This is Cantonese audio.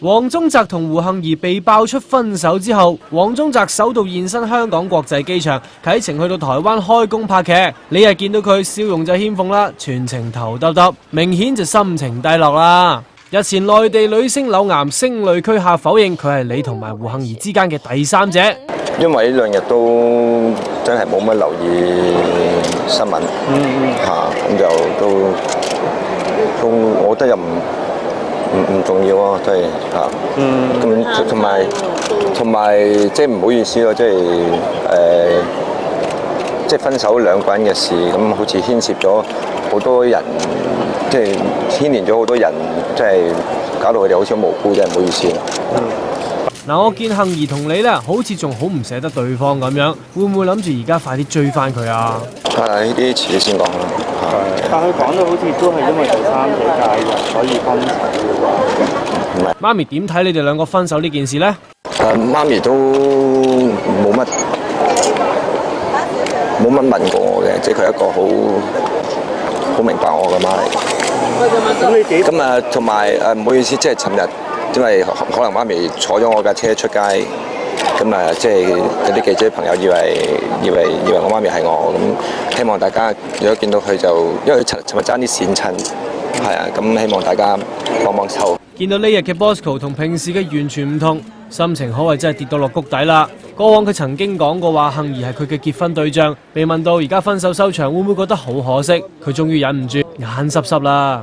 黃宗澤同胡杏兒被爆出分手之後，黃宗澤首度現身香港國際機場，啟程去到台灣開工拍劇。你日見到佢笑容就欠奉啦，全程頭耷耷，明顯就心情低落啦。日前內地女星柳岩聲淚俱下否認佢係你同埋胡杏兒之間嘅第三者，因為呢兩日都真係冇乜留意新聞，咁就都我覺得又唔重要咯，即係咁同埋即係唔好意思咯，即係分手兩個人嘅事，咁好似牽涉咗好多人，即係牽連咗好多人，即係搞到佢哋好似無辜，真係唔好意思。嗱，我見杏兒同你咧，好似仲好唔捨得對方咁樣，會唔會諗住而家快啲追翻佢啊？呢啲遲啲先講啦。但佢講到好似都係因為第三者介入，所以分手。唔係。媽咪點睇你哋兩個分手呢件事咧？媽咪都冇乜問過我嘅，即係佢係一個好明白我嘅媽嚟。咁啊，同埋唔好意思，即係尋日。因為可能媽咪坐咗我架車出街，咁啊，即係有啲記者朋友以為我媽咪係我，咁希望大家如果見到佢就，因為佢尋日爭啲閃親，係啊，咁希望大家幫幫手。見到呢日嘅 Bosco 同平時嘅完全唔同，心情可謂真係跌到落谷底啦。過往佢曾經講過話，杏兒係佢嘅結婚對象，被問到而家分手收場，會唔會覺得好可惜？佢終於忍唔住眼濕濕啦。